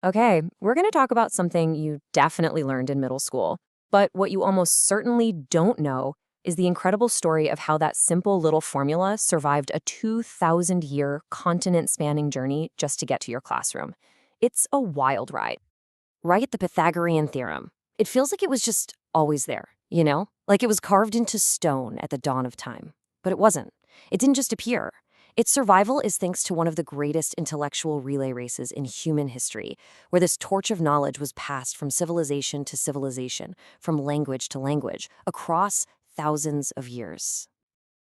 Okay, we're going to talk about something you definitely learned in middle school. But what you almost certainly don't know is the incredible story of how that simple little formula survived a 2,000-year, continent-spanning journey just to get to your classroom. It's a wild ride. Right? The Pythagorean theorem. It feels like it was just always there, you know? Like it was carved into stone at the dawn of time. But it wasn't. It didn't just appear. Its survival is thanks to one of the greatest intellectual relay races in human history, where this torch of knowledge was passed from civilization to civilization, from language to language, across thousands of years.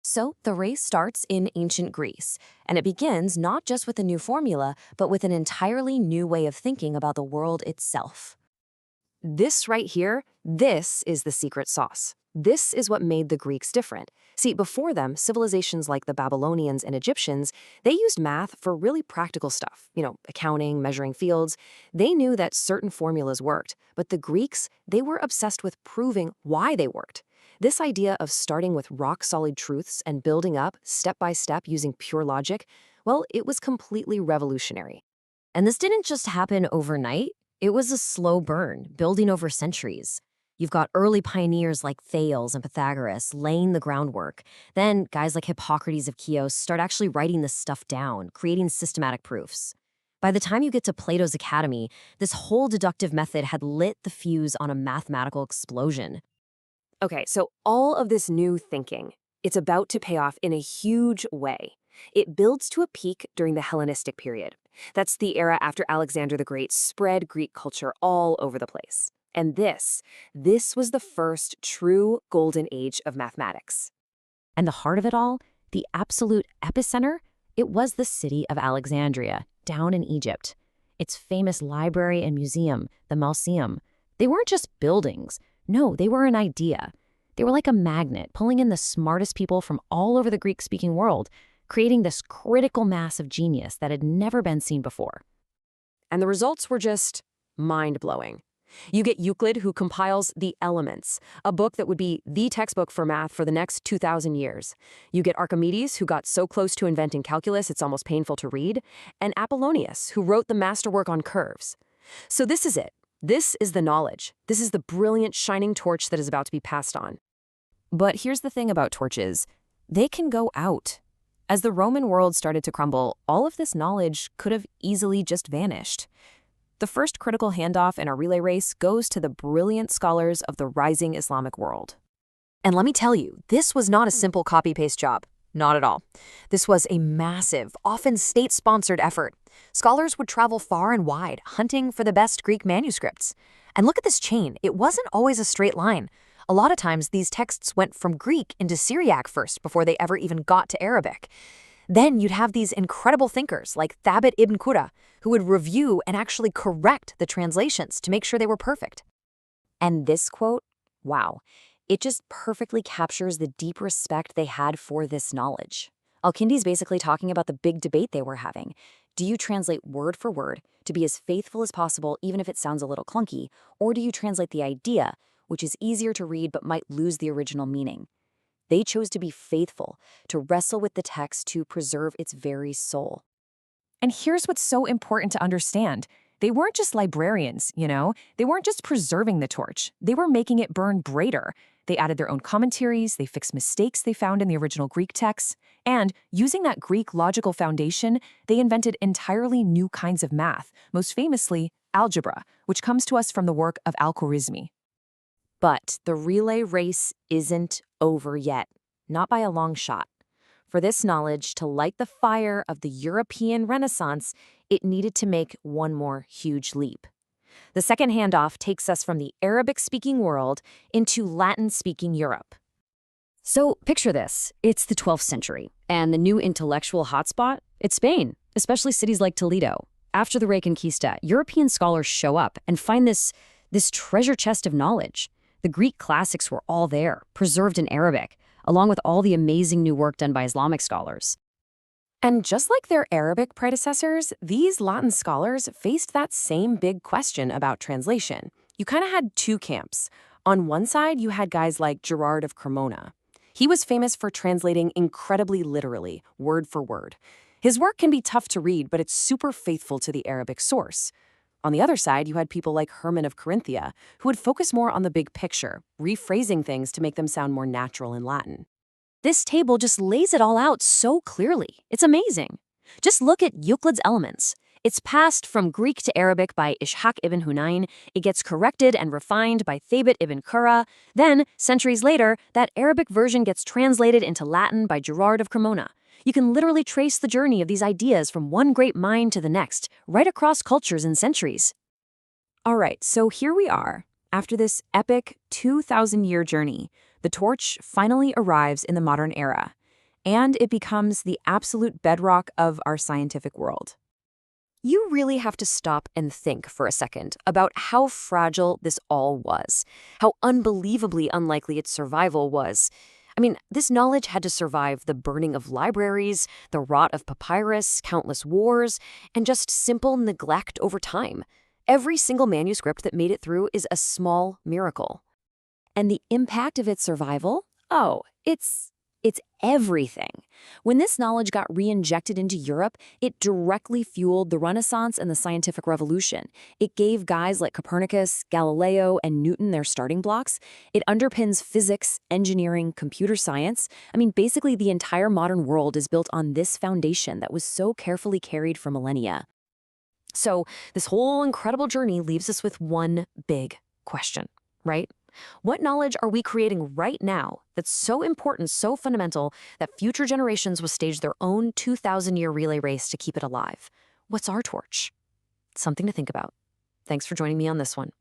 So the race starts in ancient Greece, and it begins not just with a new formula, but with an entirely new way of thinking about the world itself. This right here, this is the secret sauce. This is what made the Greeks different. See, before them, civilizations like the Babylonians and Egyptians, they used math for really practical stuff, accounting, measuring fields. They knew that certain formulas worked, but the Greeks, they were obsessed with proving why they worked. This idea of starting with rock-solid truths and building up step by step using pure logic, well, it was completely revolutionary. And this didn't just happen overnight. It was a slow burn, building over centuries. You've got early pioneers like Thales and Pythagoras laying the groundwork. Then guys like Hippocrates of Chios start actually writing this stuff down, creating systematic proofs. By the time you get to Plato's Academy, this whole deductive method had lit the fuse on a mathematical explosion. Okay, so all of this new thinking, it's about to pay off in a huge way. It builds to a peak during the Hellenistic period. That's the era after Alexander the Great spread Greek culture all over the place. And this was the first true golden age of mathematics. And the heart of it all, the absolute epicenter, it was the city of Alexandria, down in Egypt. Its famous library and museum, the Mausoleum, they weren't just buildings. No, they were an idea. They were like a magnet, pulling in the smartest people from all over the Greek-speaking world, creating this critical mass of genius that had never been seen before. And the results were just mind-blowing. You get Euclid, who compiles The Elements, a book that would be the textbook for math for the next 2,000 years. You get Archimedes, who got so close to inventing calculus it's almost painful to read, and Apollonius, who wrote the masterwork on curves. So this is it. This is the knowledge. This is the brilliant, shining torch that is about to be passed on. But here's the thing about torches. They can go out. As the Roman world started to crumble, all of this knowledge could have easily just vanished. The first critical handoff in our relay race goes to the brilliant scholars of the rising Islamic world. And let me tell you, this was not a simple copy-paste job. Not at all. This was a massive, often state-sponsored effort. Scholars would travel far and wide, hunting for the best Greek manuscripts. And look at this chain. It wasn't always a straight line. A lot of times, these texts went from Greek into Syriac first before they ever even got to Arabic. Then you'd have these incredible thinkers like Thabit ibn Qurra, who would review and actually correct the translations to make sure they were perfect. And this quote, wow, it just perfectly captures the deep respect they had for this knowledge. Al-Kindi's basically talking about the big debate they were having. Do you translate word for word to be as faithful as possible, even if it sounds a little clunky, or do you translate the idea, which is easier to read but might lose the original meaning? They chose to be faithful, to wrestle with the text to preserve its very soul. And here's what's so important to understand. They weren't just librarians, They weren't just preserving the torch. They were making it burn brighter. They added their own commentaries, they fixed mistakes they found in the original Greek texts, and using that Greek logical foundation, they invented entirely new kinds of math, most famously, algebra, which comes to us from the work of Al-Khwarizmi. But the relay race isn't over yet, not by a long shot. For this knowledge to light the fire of the European Renaissance, it needed to make one more huge leap. The second handoff takes us from the Arabic-speaking world into Latin-speaking Europe. So picture this. It's the 12th century, and the new intellectual hotspot, it's Spain, especially cities like Toledo. After the Reconquista, European scholars show up and find this treasure chest of knowledge. The Greek classics were all there, preserved in Arabic, along with all the amazing new work done by Islamic scholars. And just like their Arabic predecessors, these Latin scholars faced that same big question about translation. You kind of had two camps. On one side, you had guys like Gerard of Cremona. He was famous for translating incredibly literally, word for word. His work can be tough to read, but it's super faithful to the Arabic source. On the other side, you had people like Herman of Corinthia, who would focus more on the big picture, rephrasing things to make them sound more natural in Latin. This table just lays it all out so clearly. It's amazing. Just look at Euclid's Elements. It's passed from Greek to Arabic by Ishaq ibn Hunayn. It gets corrected and refined by Thabit ibn Qurra. Then, centuries later, that Arabic version gets translated into Latin by Gerard of Cremona. You can literally trace the journey of these ideas from one great mind to the next, right across cultures and centuries. All right, so here we are. After this epic 2,000-year journey, the torch finally arrives in the modern era, and it becomes the absolute bedrock of our scientific world. You really have to stop and think for a second about how fragile this all was, how unbelievably unlikely its survival was. I mean, this knowledge had to survive the burning of libraries, the rot of papyrus, countless wars, and just simple neglect over time. Every single manuscript that made it through is a small miracle. And the impact of its survival? Oh, it's everything. When this knowledge got re-injected into Europe, it directly fueled the Renaissance and the scientific revolution. It gave guys like Copernicus, Galileo, and Newton their starting blocks. It underpins physics, engineering, computer science. I mean, basically the entire modern world is built on this foundation that was so carefully carried for millennia. So this whole incredible journey leaves us with one big question, right? What knowledge are we creating right now that's so important, so fundamental, that future generations will stage their own 2,000-year relay race to keep it alive? What's our torch? Something to think about. Thanks for joining me on this one.